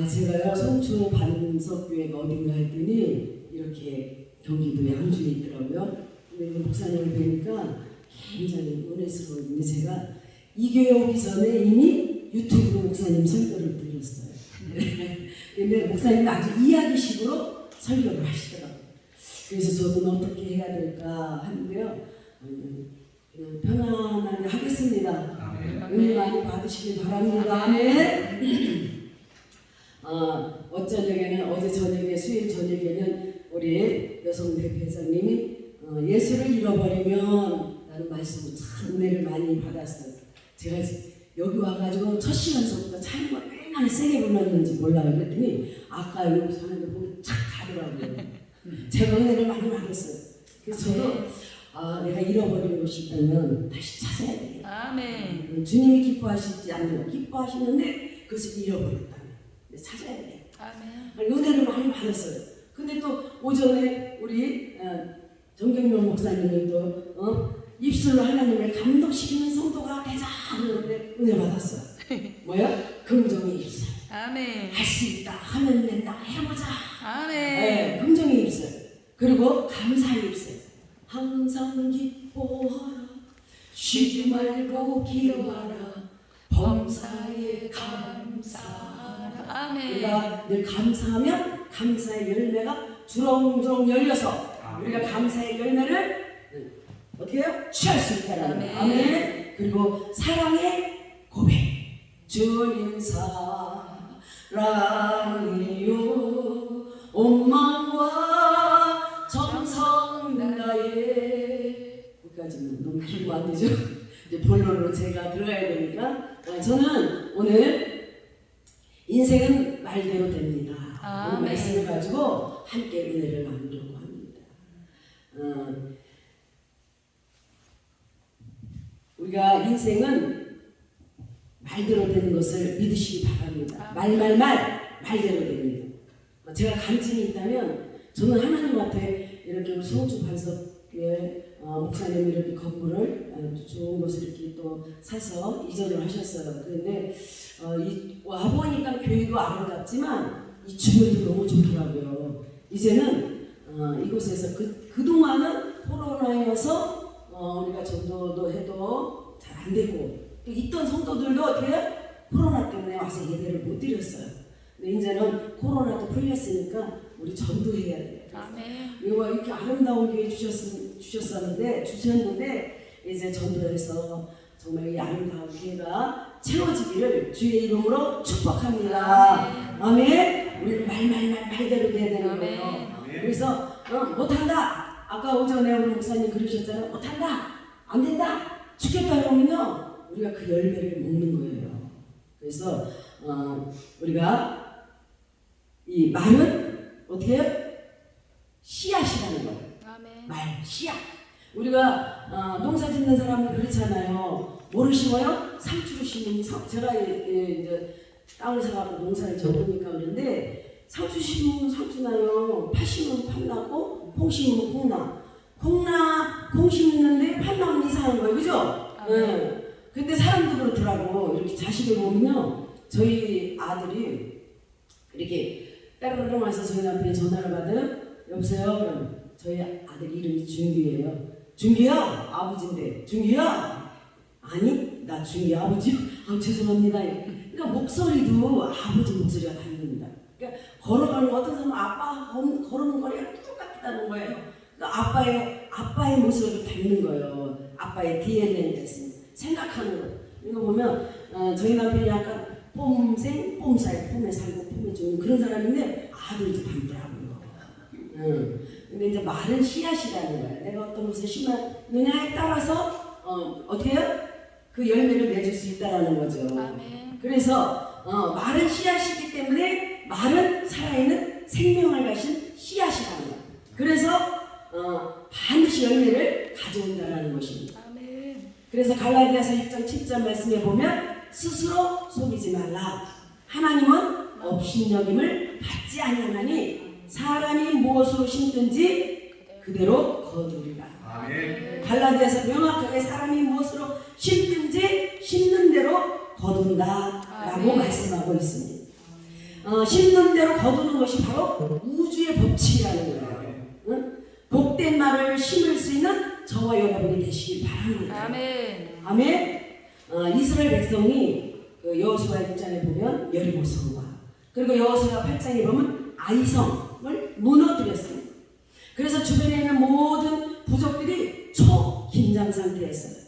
제가요 송추 반석교회가 어딘가 했더니 이렇게 경기도 양주에 있더라고요. 근데 목사님을 뵈니까 굉장히 은혜스러웠는데 제가 이 교회 오기 전에 이미 유튜브로 목사님 설교를 들었어요. 근데 목사님이 아주 이야기식으로 설교를 하시더라고요. 그래서 저는 어떻게 해야 될까 하는데요. 그냥 편안하게 하겠습니다. 은혜 많이 받으시길 바랍니다. 어제 저녁에 수요일 저녁에는 우리 여성 대표장님이 예수를 잃어버리면 라는 말씀을 참 은혜를 많이 받았어요. 제가 여기 와가지고 첫 시간서부터 찬양을 얼마나 세게 불렀는지 몰라요. 그랬더니 아까 여기서 하는데 보면 착 가더라고요. 제가 은혜를 많이 받았어요. 그래서 저도 내가 잃어버린 것이 있다면 다시 찾아야 되겠다. 아멘. 주님이 기뻐하시지 않는 기뻐하시는데 그것을 잃어버렸다. 찾아야 되겠다. 아멘. 은혜를 많이 받았어요. 근데 또 오전에 우리 정경명 목사님이 또 입술로 하나님을 감동시키는 성도가 되자 그러는데 은혜 받았어요. 뭐야? 긍정의 입술. 아멘. 할 수 있다. 하면 된다. 해보자. 아멘. 네, 긍정의 입술. 그리고 감사의 입술. 항상 기뻐하라. 쉬지 말고 기도하라. 범사에 감사하라. 아멘. 우리가 늘 감사하면 감사의 열매가 주렁주렁 열려서 우리가 감사의 열매를 어떻게 해요? 취할 수 있다는 거예요. 아멘. 그리고 사랑의 고백. 주님 사랑이요 온 마음과 정성 다해. 여기까지는 너무 길면 안 되죠? 이제 본론으로 제가 들어가야 되니까 저는 오늘 인생은 말대로 됩니다. 이 말씀을 가지고 함께 은혜를 나누려고 합니다. 우리가 인생은 말대로 되는 것을 믿으시기 바랍니다. 말대로 됩니다. 제가 간증이 있다면 저는 하나님 앞에 이렇게 우리 송주 반석교회 목사님이 이렇게 건물을 좋은 곳을 이렇게 또 사서 이전을 하셨어요. 그런데 와보니까 교회도 아름답지만 이 주변도 너무 좋더라고요. 이제는 이곳에서 그동안은 코로나여서 우리가 전도도 해도 잘 안 되고 또 있던 성도들도 어떻게 코로나 때문에 와서 예배를 못 드렸어요. 근데 이제는 코로나도 풀렸으니까 우리 전도해야 돼요. 아멘. 이렇게 아름다운 교회 주셨는데 이제 전도해서 정말 이 아름다운 교회가 채워지기를 주의 이름으로 축복합니다. 아멘. 우리는 말대로 돼야 되는 거예요. 그래서 못한다. 아까 오전에 우리 목사님 그러셨잖아요. 못한다. 안 된다. 죽겠다 그러면요 우리가 그 열매를 먹는 거예요. 그래서 우리가 이 말은 어떻게 해요? 씨앗이라는 거예요. 말, 씨앗. 우리가 농사 짓는 사람은 그렇잖아요. 뭐를 심어요? 상추를 심으면 제가 이제 땅을 사갖고 농사를 져보니까 그런데 상추 심으면 상추 나요. 팥 심으면 팥 나고 콩 심으면 콩 나. 콩 심는데 팥 나면 이상한 거예요. 그죠? 네. 근데 사람도 그렇더라고. 이렇게 자식을 보면요. 저희 아들이 이렇게 따르릉 와서 저희 남편이 전화를 받으면 여보세요? 그럼 저희 아들 이름이 준규예요. 준규야? 아버지인데. 준규야? 아니 나 준규 아버지요? 죄송합니다. 그러니까 목소리도 아버지 목소리가 다릅니다. 그러니까 걸어가는 거 어떤 사람은 아빠 걸어오는 거랑 똑같다는 거예요. 그러니까 아빠의 모습을 닮는 거예요. 아빠의 DNA가 있습니다. 생각하는 거. 이거 보면 저희 남편이 약간 뽐생, 뽐살, 폼에 살고 폼에 죽는 그런 사람인데 아들도 닮더라고요. 근데 이제 말은 씨앗이라는 거예요. 내가 어떤 것을 심느냐에 따라서 어떻게 해요? 그 열매를 맺을 수 있다는 거죠. 아멘. 그래서 말은 씨앗이기 때문에 말은 살아있는 생명을 가진 씨앗이라는 거예요. 그래서 반드시 열매를 가져온다는 것입니다. 아멘. 그래서 갈라디아서 1장 7절 말씀에 보면 스스로 속이지 말라. 하나님은 업신여김을 받지 아니하나니 사람이 무엇으로 심든지 그대로 거두리라. 아멘. 갈라디아서 명확하게 사람이 무엇으로 심든지 심는 대로 거둔다라고 말씀하고 있습니다. 심는 대로 거두는 것이 바로 우주의 법칙이라는 거예요. 응? 복된 말을 심을 수 있는 저와 여러분이 되시길 바랍니다. 아멘. 아멘. 이스라엘 백성이 그 여호수아 6장에 보면 여리고성과 그리고 여호수아 8장에 보면 아이성을 무너뜨렸습니다. 그래서 주변에 있는 모든 부족들이 초긴장 상태였어요.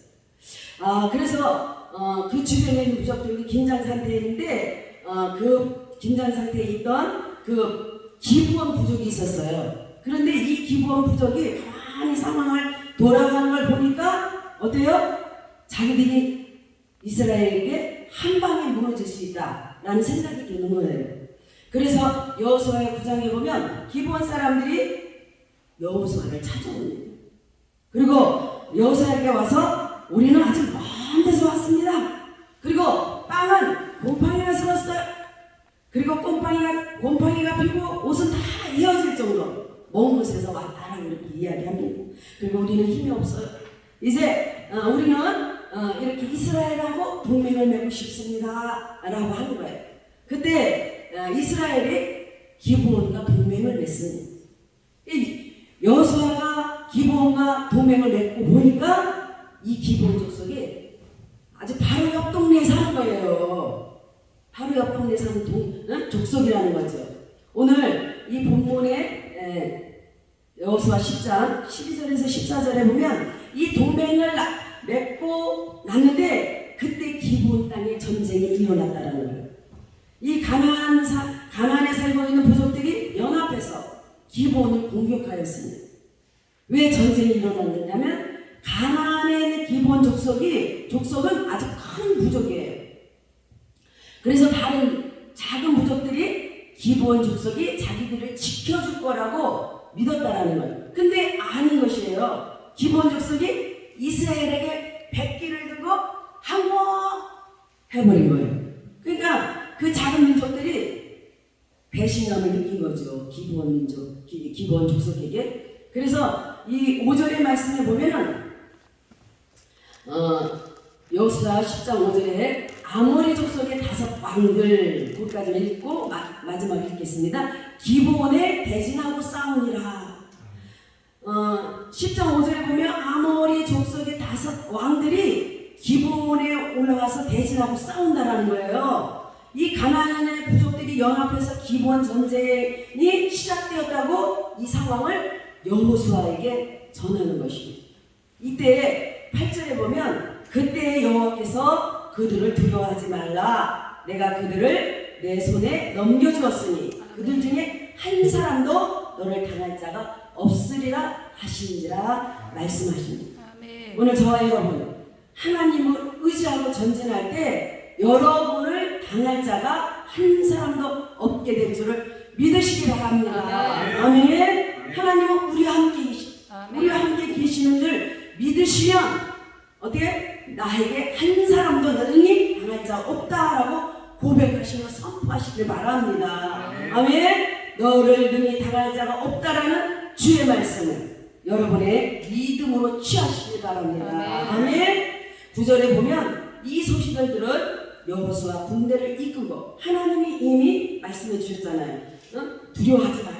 그래서 그 주변에 있는 부족들이 긴장 상태에 있는데 그 긴장 상태에 있던 그 기브온 부족이 있었어요. 그런데 이 기브온 부족이 가만히 상황을 돌아가는 걸 보니까 어때요? 자기들이 이스라엘에게 한 방에 무너질 수 있다라는 생각이 드는 거예요. 그래서 여호수아의 9장에 보면 기브온 사람들이 여호수아를 찾아옵니다. 그리고 여호수아에게 와서 우리는 아직 먼 데서 왔습니다. 그리고 빵은 곰팡이가 슬었어요. 그리고 곰팡이가 피고 옷은 다 이어질 정도 먼 곳에서 왔다라고 이렇게 이야기합니다. 그리고 우리는 힘이 없어요. 이제 우리는 이렇게 이스라엘하고 동맹을 맺고 싶습니다 라고 하는 거예요. 그때 이스라엘이 기브온과 동맹을 맺습니다. 여호수아가 기브온과 동맹을 맺고 보니까 이 기브온 족속이 아주 바로 옆 동네에 사는 거예요. 바로 옆 동네에 사는 족속이라는 거죠. 오늘 이 본문에 여호수아 10장 12절에서 14절에 보면 이 동맹을 맺고 났는데 그때 기브온 땅에 전쟁이 일어났다는 거예요. 이 가나안에 살고 있는 부족들이 연합해서 기브온을 공격하였습니다. 왜 전쟁이 일어났느냐면 가나안에 있는 기브온 족속은 아주 큰 부족이에요. 그래서 다른 작은 부족들이 기브온 족속이 자기들을 지켜줄 거라고 믿었다라는 거예요. 근데 아닌 것이에요. 기브온 족속이 이스라엘에게 백기를 들고 항복해버린 거예요. 그러니까 그 작은 민족들이 배신감을 느낀 거죠. 기브온 족속에게. 그래서 이 5절의 말씀에 보면은 여호수아 10장 5절에 아모리 족속의 5 왕들 거기까지만 읽고 마지막 읽겠습니다. 기브온에 대진하고 싸우니라. 10장 5절에 보면 아모리 족속의 5 왕들이 기브온에 올라와서 대진하고 싸운다라는 거예요. 이 가나안의 부족들이 연합해서 기브온 전쟁이 시작되었다고 이 상황을 여호수아에게 전하는 것입니다. 이때 8절에 보면 그때 여호와께서 그들을 두려워하지 말라. 내가 그들을 내 손에 넘겨주었으니 그들 중에 한 사람도 너를 당할 자가 없으리라 하신지라 말씀하십니다. 아멘. 오늘 저와 여러분 하나님을 의지하고 전진할 때 여러분을 당할 자가 한 사람도 없게 될 줄을 믿으시기 바랍니다. 아멘. 하나님은 우리와 함께 계시는 줄 믿으시면 어떻게 나에게 한 사람도 너희 당할 자 없다라고 고백하시고 선포하시길 바랍니다. 아멘. 너를 능히 당할 자가 없다라는 주의 말씀을 여러분의 믿음으로 취하시길 바랍니다. 아멘. 9절에 보면 이 소식을 들은 여호수아 군대를 이끌고 하나님이 이미 말씀해 주셨잖아요. 두려워하지 말라.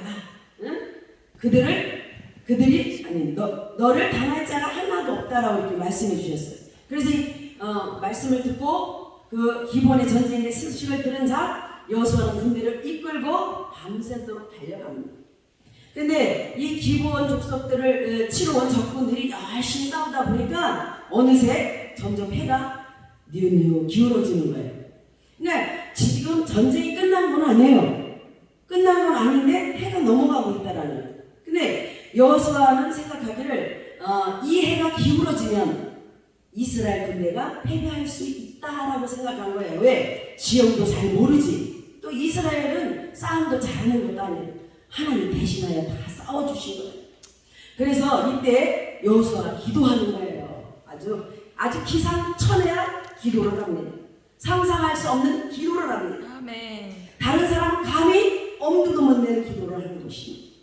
너를 당할 자가 하나도 없다라고 이렇게 말씀해 주셨어요. 그래서 이 말씀을 듣고 그 기브온의 전쟁의 소식을 들은 자 여호수아는 군대를 이끌고 밤새도록 달려갑니다. 근데 이 기브온 족속들을 치러 온 적군들이 열심히 싸우다 보니까 어느새 점점 해가 뉘우뉘우 기울어지는 거예요. 그러니까 지금 전쟁이 끝난 건 아니에요. 끝난 건 아닌데 해가 넘어가고 있다라는 거예요. 근데 여호수아는 생각하기를 이 해가 기울어지면 이스라엘 군대가 패배할 수 있다라고 생각한 거예요. 왜? 지형도 잘 모르지. 또 이스라엘은 싸움도 잘하는 것도 아니에요. 하나님 대신하여 다 싸워주신 거예요. 그래서 이때 여호수아가 기도하는 거예요. 아주 기상천외한 기도를 합니다. 상상할 수 없는 기도를 합니다. 아멘. 다른 사람은 감히 엄두도 못 내는 기도를 하는 것입니다.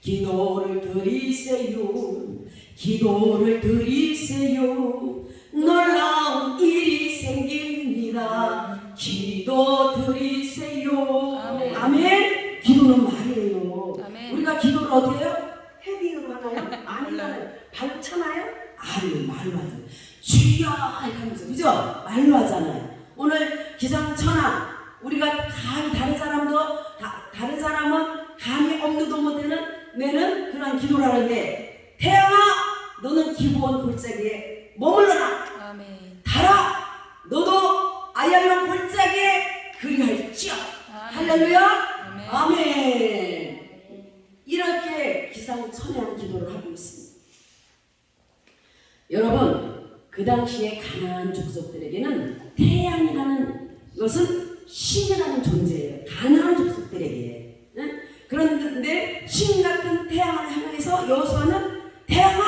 기도를 드리세요. 기도를 드리세요. 놀라운 일이 생깁니다. 기도 드리세요. 아멘. 아멘. 기도는 말이에요. 아멘. 우리가 기도를 어떻게 해요? 헤딩으로 하나요? 아니면 발로 차나요? 아니요, 말로 하죠. 주여 하면서, 그죠? 말로 하잖아요. 오늘 기상천왕, 우리가 감히 다른 사람은 감히 엄두도 못하는 내는 그런 기도를 하는데, 태양아 너는 기브온 골짜기에 머물러라. 아멘. 달아 너도 아얄론 골짜기에 그리할지어다. 할렐루야. 아멘. 아멘. 이렇게 기상천외한 기도를 하고 있습니다. 여러분, 그 당시에 가나안 족속들에게는 태양이라는 것은 신이라는 존재예요. 가나안 족속들에게. 응? 그런데 신 같은 태양을 향해서 여호수아는 태양아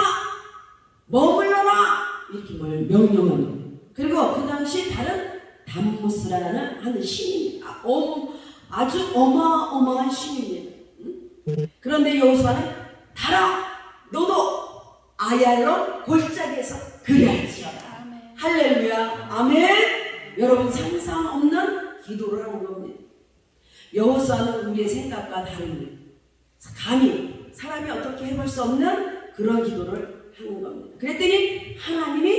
머물러라 이렇게 명령합니다. 그리고 그 당시 다른 담무스라라는 하는 신이 아주 어마어마한 신입니다. 그런데 여호수아는 달아 너도 아얄론 골짜기에서 그리할지어다. 할렐루야. 아멘. 여러분, 상상 없는 기도를 하는 겁니다. 여호수아는 우리의 생각과 다릅니다. 감히 사람이 어떻게 해볼 수 없는 그런 기도를 하는 겁니다. 그랬더니 하나님이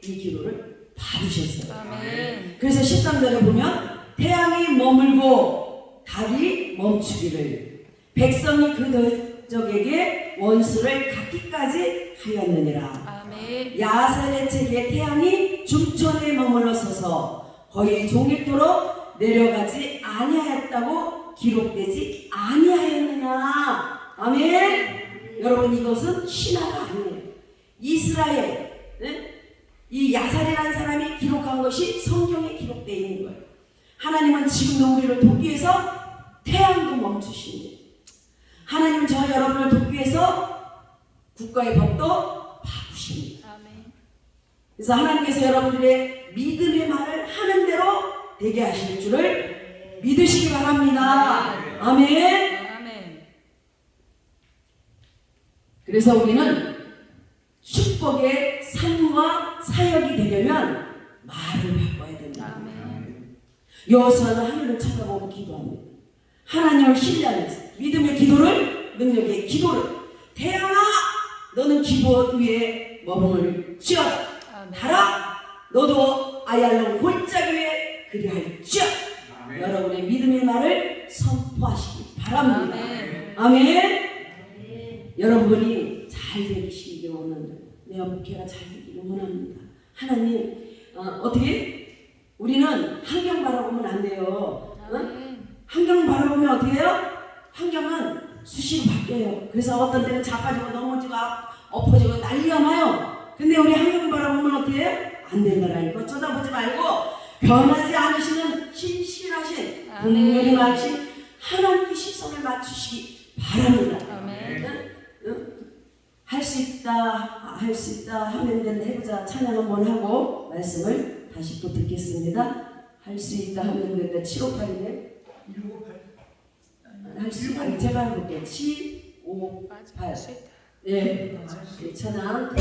이 기도를 받으셨어요. 아멘. 그래서 13절에 보면 태양이 머물고 달이 멈추기를 백성이 그 적에게 원수를 갚기까지 하였느니라. 아멘. 야살의 책에 태양이 중천에 머물러 서서 거의 종일토록 내려가지 아니하였다고 기록되지 아니하였느냐. 아멘. 여러분, 이것은 신화가 아니에요. 이스라엘, 이 야살이라는 사람이 기록한 것이 성경에 기록되어 있는 거예요. 하나님은 지금도 우리를 돕기 위해서 태양도 멈추십니다. 하나님은 저와 여러분을 돕기 위해서 국가의 법도 바꾸십니다. 아멘. 그래서 하나님께서 여러분들의 믿음의 말을 하는 대로 되게 하실 줄을 믿으시기 바랍니다. 아멘. 아멘. 그래서 우리는 축복의 삶과 사역이 되려면 말을 바꿔야 된다. 아멘. 여호수아는 하늘을 쳐다보고 기도합니다. 하나님을 신뢰하면서 믿음의 기도를, 능력의 기도를, 태양아 너는 기브온 위에 머물지어다. 달아 너도 아얄론 골짜기 위에 그리할지어다. 여러분의 믿음의 말을 선포하시기 바랍니다. 아멘. 여러분이 잘 되시기를 원합니다. 내 목회가 잘 되기를 원합니다. 하나님, 어떻게? 우리는 환경 바라보면 안 돼요. 환경 바라보면 어떻게 해요? 환경은 수시로 바뀌어요. 그래서 어떤 때는 자빠지고 넘어지고 엎어지고 난리가 나요. 근데 우리 환경 바라보면 어떻게 해요? 안 된다라니까. 쳐다보지 말고 변하지 않으시는 신실하신 분명히 많으신 하나님께 시선을 맞추시기 바랍니다. 할 수 있다, 할 수 있다 하면 된다. 해보자. 찬양 한번 하고 말씀을 다시 또 듣겠습니다. 할 수 있다 하면 된다. 758이네. 158. 할 수 있다. 제가 해볼게요. 758. 네. 찬양.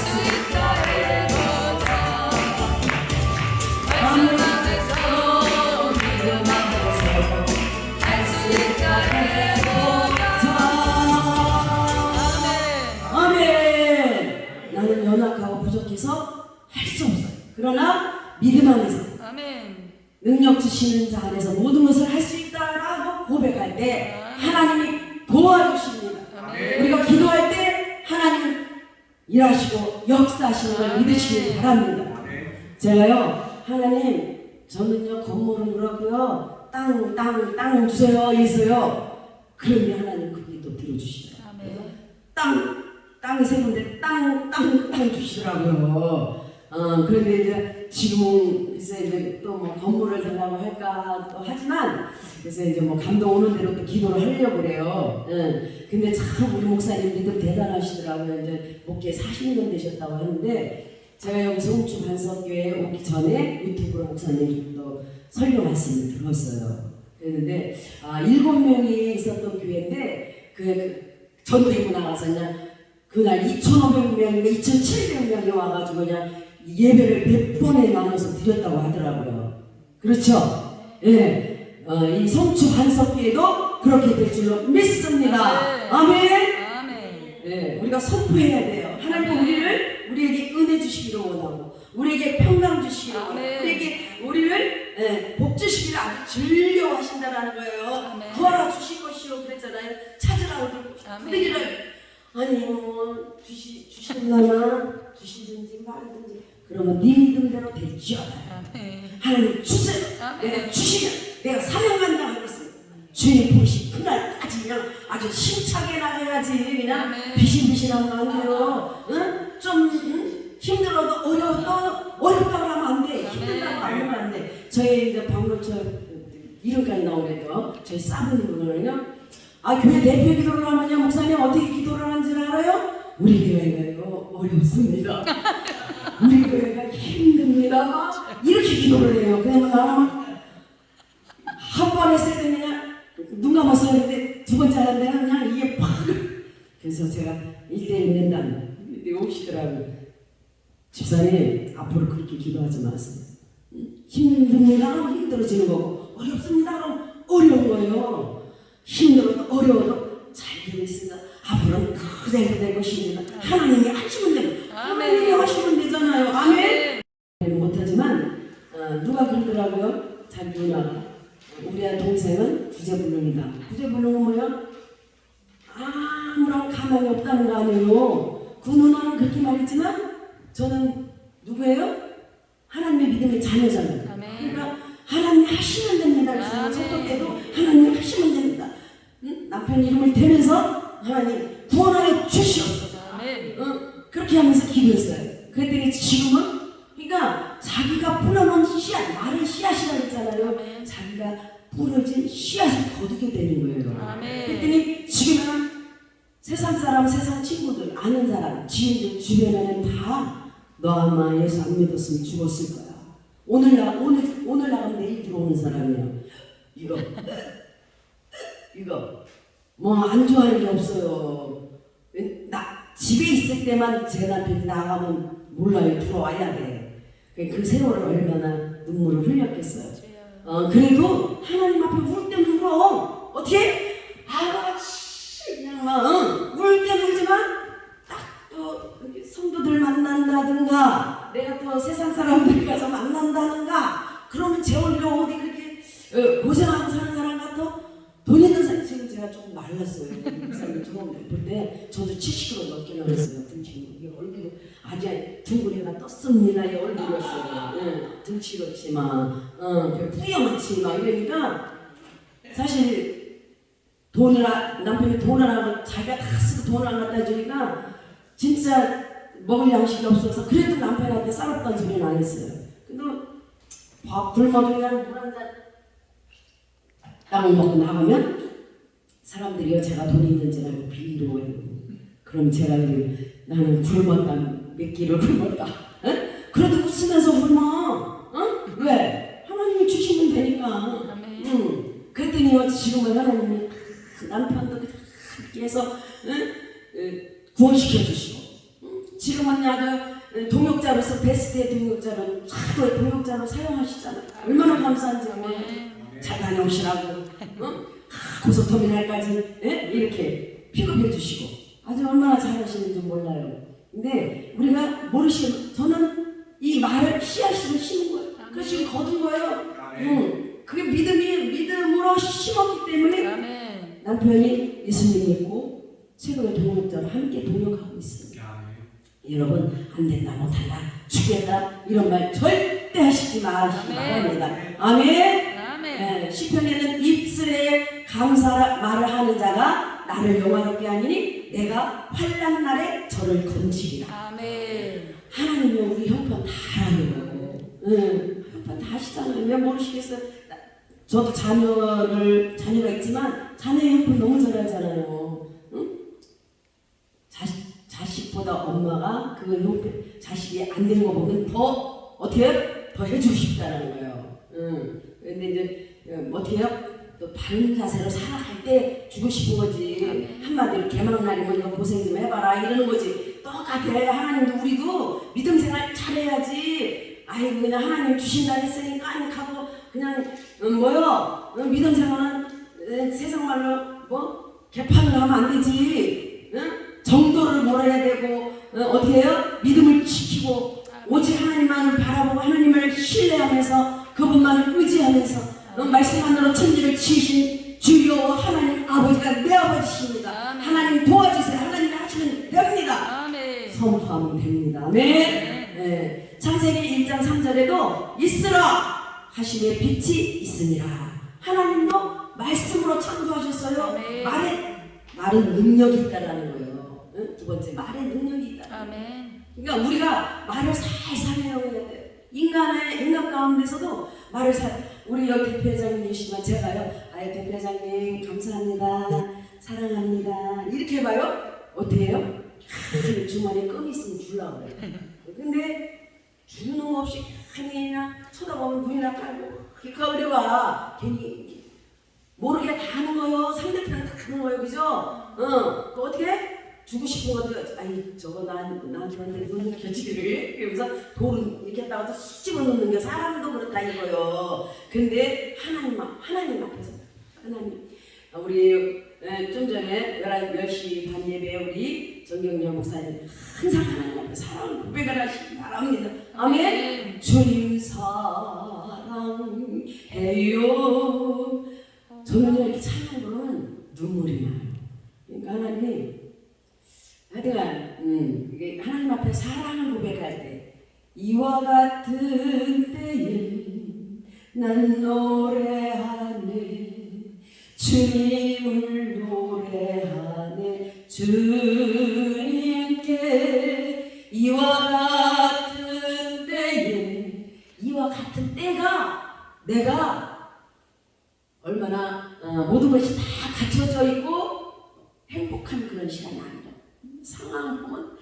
수 있다 해보자. 아멘. 말씀 안에서 믿음 안에서 할 수 있다 해보자. 아멘. 아멘. 나는 연약하고 부족해서 할 수 없어요. 그러나 믿음 안에서 아멘. 능력 주시는 자 안에서 모든 것을 할 수 있다라고 고백할 때 하나님이 도와주십니다. 아멘. 우리가 기도할 때 하나님은 일하시고 역사하시는 걸 믿으시길 바랍니다. 제가요, 하나님, 저는요, 건물은 그렇고요, 땅 주세요, 이랬어요. 그러면 하나님 그 기도 들어주시더라고요. 아멘. 땅이 세 군데 땅 주시더라고요. 그런데 이제 지금 이제 또 뭐 건물을 달라고 할까 또 하지만 그래서 이제 뭐 감동 오는 대로 또 기도를 하려고 그래요. 근데 참 우리 목사님 믿음 대단하시더라고요. 이제 목회 40년 되셨다고 하는데 제가 여기 송주 반석교회 오기 전에 유튜브로 목사님 또 설교 말씀을 들었어요. 그랬는데 7명이 있었던 교회인데 그 전도이고 나가서 그냥 그날 2,500명인가 2,700명이 와가지고 그냥 예배를 몇 번에 나눠서 드렸다고 하더라고요. 그렇죠? 예. 이 송주 반석교회도 그렇게 될 줄로 믿습니다. 아멘. 아멘. 예. 우리가 선포해야 돼요. 하나님은 우리에게 은혜 주시기를 원하고, 우리에게 평강 주시기를 원하고, 우리를 복 주시기를 아주 즐겨하신다라는 거예요. 아멘. 구하라 주실 것이요 그랬잖아요. 찾으라 우리를 아니 뭐 주실라나 주시든지 말든지 그러면 네 믿음대로 될지어다. 하나님 주세요. 내가 주시면 내가 사명 감당하겠습니다. 주님 보시 그날까지 그냥 아주 힘차게 나가야지. 그냥 비신비신하면 안 돼요. 좀 힘들어도 어렵다고 하면 안 돼. 힘들다고 하면 안 돼. 저희 이제 방금 이름까지 나오래도 저희 사부님은요. 교회 대표 기도를 하면요, 목사님 어떻게 기도를 하는지 알아요? 우리 교회가 이거 어렵습니다. 우리 교회가 힘듭니다. 이렇게 기도를 해요. 그냥 나는 한 번 했을 때 그냥 눈 감아서 했는데 두 번째 하는데 그냥 이게 팍. 그래서 제가 1대1 낸다는 오시더라고요. 집사님 앞으로 그렇게 기도하지 마세요. 힘듭니다. 그럼 힘들어지는 거고 어렵습니다. 그럼 어려운 거예요. 힘들어도 어려워도 잘 되고 있습니다. 앞으로는 그대로 될 것입니다. 하나님이 하시면 됩니다. 하나님이 하시면 되잖아요. 아멘. 못하지만 누가 그러더라고요. 자기 누나가 우리 동생은 구제불능이다. 구제불능은 뭐야? 아무런 가망이 없다는 거 아니에요. 그 누나는 그렇게 말했지만 저는 누구예요? 하나님의 믿음의 자녀잖아요. 그러니까 하나님 하시면 됩니다. 그래서 저도 때도 하나님 하시면 됩니다. 남편 이름을 대면서 하나님 구원하여 주시옵소서. 그렇게 하면서 기도했어요. 그랬더니 지금은 그러니까 자기가 뿌려놓은 씨앗, 말은 씨앗이라고 했잖아요. 자기가 뿌려진 씨앗을 거두게 되는 거예요. 그랬더니 지금은 세상 사람, 세상 친구들, 아는 사람, 지인들 주변에는 다 너 아마 예수 안 믿었으면 죽었을 거야. 오늘 나가면 내일 들어오는 사람이야. 이거 뭐 안 좋아하는 게 없어요. 집에 있을 때만 제 남편이 나가면 몰라요. 들어와야 돼. 그 세월을 얼마나 눈물을 흘렸겠어요. 그래도 하나님 앞에 울 때 울어. 어떻게? 그냥 막 울 때 울지만 딱 또 성도들 만난다든가 내가 또 세상 사람들 가서 만난다든가 그러면 제 얼굴이 어디 그렇게 고생하고 사는 사람 같아? 돈 있는 사람. 지금 제가 조금 말랐어요. 목사님 처음 볼 때 저도 70kg 넘게 나왔어요. 등치. 이게 얼굴이 아주 둥근해가 떴습니다. 이 얼굴이었어요. 등치 그렇지 마. 뿌옇지 마. 이러니까 사실 남편이 돈을 안 하고 자기가 다 쓰고 돈을 안 갖다 주니까 진짜 먹을 양식이 없어서 그래도 남편한테 싸웠다는 소리는 안 했어요. 근데 밥 굶어도 그냥 물 한 잔 딱 먹고 나가면 사람들이요 제가 돈이 있는지 알고 비밀로 그럼 제가 나는 굶었다 몇 끼를 굶었다. 그래도 웃으면서 굶어. 왜? 하나님이 주시면 되니까. 그랬더니요 지금은 하나님이 남편도 그렇게 해서 구원시켜 주시고 지금은 아주 동역자로서 베스트의 동역자로 자꾸 동역자로 사용하시잖아요. 얼마나 감사한지 잘 다녀오시라고 고속터미널까지 이렇게 픽업해 주시고 아주 얼마나 잘하시는지 몰라요. 근데 우리가 모르시면 저는 이 말을 씨앗으로 심은 거예요. 그것이 거둔 거예요. 그게 믿음으로 심었기 때문에 남편이 예수님 믿고 최고의 동역자로 함께 동역하고 있습니다. 여러분 안 된다 못한다 죽겠다 이런 말 절대 하시지 마시기 바랍니다. 아멘. 시편에는 입술에 감사 말을 하는 자가 나를 영화롭게 하니니 내가 환난 날에 저를 건지리라. 하나님이 우리 형편 다 알아요. 형편 다 하시잖아요. 왜 모르시겠어요? 저도 자녀가 있지만 자녀의 형편 너무 잘 알잖아요. 자식보다 엄마가 그 형편 자식이 안 되는 거 보면 더 어떻게 더 해주고 싶다는 거예요. 근데 이제 어떻게 해요? 또 바른 자세로 살아갈 때 주고 싶은 거지. 한마디로 개막날이면 이거 고생 좀 해봐라 이러는 거지. 똑같아. 하나님도 우리도 믿음 생활 잘해야지. 아이고 그냥 하나님 주신다 했으니까 하고 그냥 믿음 생활은 세상 말로 개판을 하면 안 되지. 정도를 몰아야 되고 어떻게 해요? 믿음을 지키고 오직 하나님만을 바라보고 하나님을 신뢰하면서 그분만을 의지하면서 말씀 안으로 천지를 지으신 주여 하나님 아버지가 내 아버지십니다. 하나님 도와주세요. 하나님 하시면 됩니다. 선포하면 됩니다. 아멘. 창세기 1장 3절에도 있으라 하심의 빛이 있으니라. 하나님도 말씀으로 창조하셨어요. 말은 능력이 있다라는 거예요. 두 번째 말에 능력이 있다. 그러니까 우리가 말을 살살 해야 돼. 인간 가운데서도 말을 우리 여기 대표회장님 계시지만 제가요. 대표회장님 감사합니다. 사랑합니다. 이렇게 해봐요. 어떻게 해요? 주머니에 껌이 있으면 주려고 그래요. 근데 주는 거 없이 그냥 쳐다보면 눈이나 깔고 그러니까 어려워. 괜히 모르게 다 하는 거예요. 상대편은 다 하는 거예요. 그죠? 또 어떻게 해? 주고 싶은 것도 아니 저거 나한테 눈을 켜지기를 그러면서 돌은 이렇게 했다가 쑥 집어넣는 게 사람도 그렇다 이거요. 근데 하나님 앞에서 하나님 우리 좀 전에 10시 반 예배에 우리 정경련 목사님 항상 하나님 앞에 사랑을 고백을 하시기 바랍니다. 아멘. 주님 사랑해요. 저는 이렇게 찬양 부르면 눈물이 나요. 그러니까 하나님이 하여튼 이게 하나님 앞에 사랑을 고백할 때 이와 같은 때에 난 노래하네 주님을 노래하네 주님께 이와 같은 때가 내가 얼마나 모든 것이 다 갖춰져 있고 행복한 그런 시간이 아니라 상황을 보면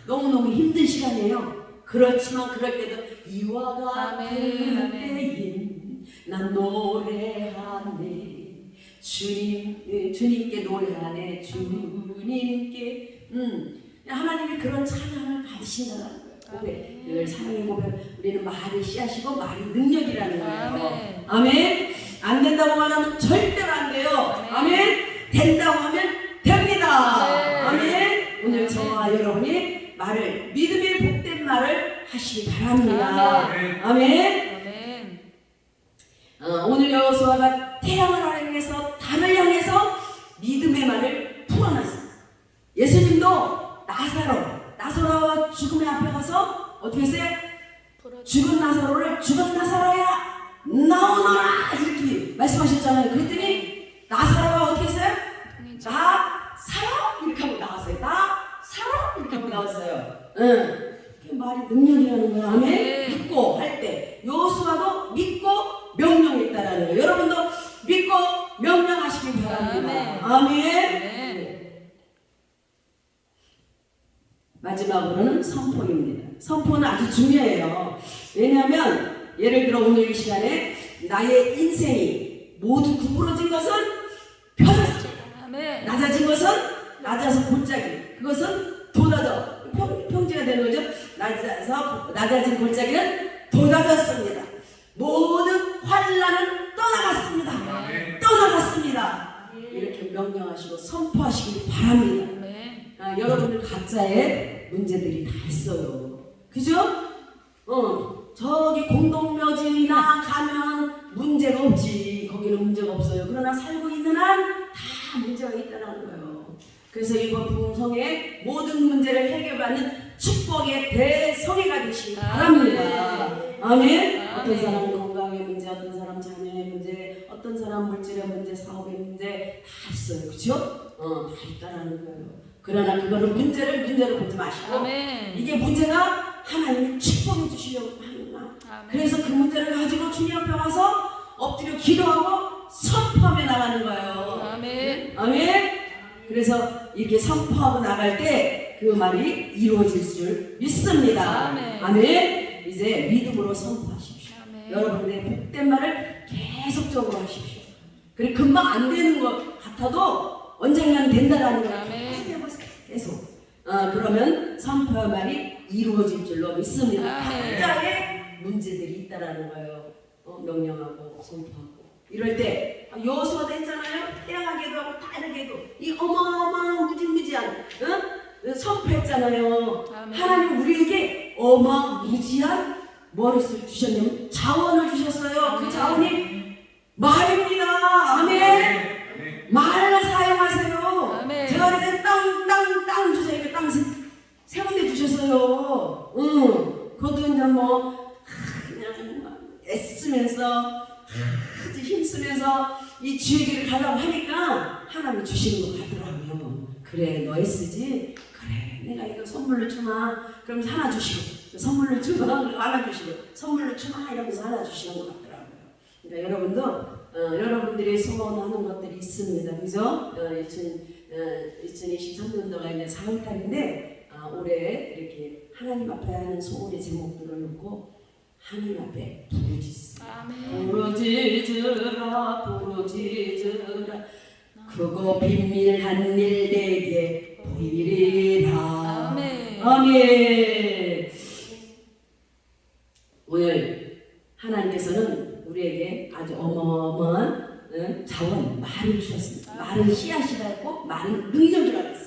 너무너무 힘든 시간이에요. 그렇지만 그럴 때도 이와 같은 때인 난 노래하네 주님께 노래하네 주님께 하나님이 그런 찬양을 받으신다는 거예요. 고백 늘 사랑의 고백 우리는 말이 씨앗이고 말이 능력이라는 거예요. 아멘. 안 된다고 말하면 절대로 안 돼요. 아멘. 된다고 하면 됩니다. 아멘. 오늘 저와 여러분이 말을 믿음의 복된 말을 하시기 바랍니다. 아멘. 오늘 여호수아가 태양을 향해서 달을 향해서 믿음의 말을 풀어놨습니다. 예수님도 나사로와 죽음의 앞에 가서 어떻게 했어요? 죽은 나사로를 죽은 나사로야 나오너라 이렇게 말씀하셨잖아요. 그랬더니 나사로가 어떻게 했어요? 나 살아 이렇게 하고 나왔어요. 나 살아 이렇게 하고 나왔어요. 그 말이 능력이라는 거야. 아멘. 믿고 할 때 여호수아도 믿고 명령했다라는 거예요. 여러분도 믿고 명령하시기 바랍니다. 아멘. 마지막으로는 선포입니다. 선포는 아주 중요해요. 왜냐하면 예를 들어 오늘 이 시간에 나의 인생이 모두 구부러진 것은 펴졌어. 낮아진 것은 낮아서 곧자기 그것은 돋아져 평지가 되는 거죠. 낮아진 골짜기는 돋아졌습니다. 모든 환란은 떠나갔습니다. 떠나갔습니다. 이렇게 명령하시고 선포하시길 바랍니다. 여러분들 각자의 문제들이 다 있어요. 그죠? 저기 공동묘지나 가면 문제가 없지. 거기는 문제가 없어요. 그러나 살고 있는 한 다 문제가 있다는 거예요. 그래서 이번 부흥성의 모든 문제를 해결받는 축복의 대성회가 되시기 바랍니다. 아멘. 어떤 사람은 건강의 문제, 어떤 사람 자녀의 문제, 어떤 사람 물질의 문제, 사업의 문제 다 있어요. 그렇죠? 다 있다라는 거예요. 그러나 그거는 문제로 보지 마시고 이게 문제가 하나님이 축복해 주시려고 하는 거야. 그래서 그 문제를 가지고 주님 앞에 와서 엎드려 기도하고 선포하며 나가는 거예요. 아멘. 그래서 이렇게 선포하고 나갈 때 그 말이 이루어질 줄 믿습니다. 아멘. 이제 믿음으로 선포하십시오. 여러분의 복된 말을 계속적으로 하십시오. 그리고 금방 안 되는 것 같아도 언젠가는 된다라는 걸 계속 해보세요. 계속. 그러면 선포의 말이 이루어질 줄로 믿습니다. 각자의 문제들이 있다라는 거예요. 명령하고 선포하고. 이럴 때 여호수아도 했잖아요. 태양하게도 하고 다르게도 이 어마어마한 무지무지한 선포했잖아요. 하나님 우리에게 어마무지한 머릿수를 주셨냐면 자원을 주셨어요. 그 자원이 말입니다. 아멘. 말을 사용하세요. 제가 이제 땅 주세요. 땅 세 군데 주셨어요. 그것도 이제 뭐 그냥 애쓰면서 힘쓰면서 이 주의 길을 가려고 하니까 하나님이 주시는 것 같더라고요. 그래 너 애쓰지? 그래 내가 이거 선물로 주마. 그러면서 하나 주시고 선물로 주마. 하나 주시고 선물로 주마 이러면서 하나 주시는 것 같더라고요. 그러니까 여러분도 여러분들이 소원하는 것들이 있습니다. 그죠? 2023년도가 이제 4월달인데 올해 이렇게 하나님 앞에 하는 소원의 제목들을 놓고 하나님 앞에 부르짖으라. 부르짖으라. 그거 비밀한 일 내게 보이리라. 아멘. 오늘 하나님께서는 우리에게 아주 어마어마한 자원, 말을 주셨습니다. 말은 씨앗이라고, 말은 능력이라고 했어요.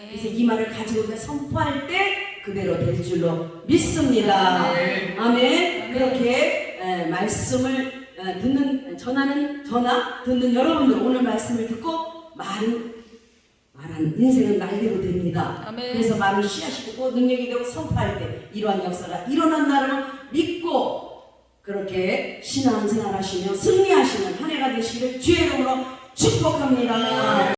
그래서 이 말을 가지고 우리가 선포할 때 그대로 될 줄로 믿습니다. 아멘. 그렇게 말씀을 듣는 여러분들 오늘 말씀을 듣고 말한 인생은 말대로 됩니다. 그래서 말은 씨앗이 되고 능력이 되고 선포할 때 이러한 역사가 일어난다는 믿고 그렇게 신앙생활 하시며 승리하시는 한 해가 되시기를 주의 이름으로 축복합니다.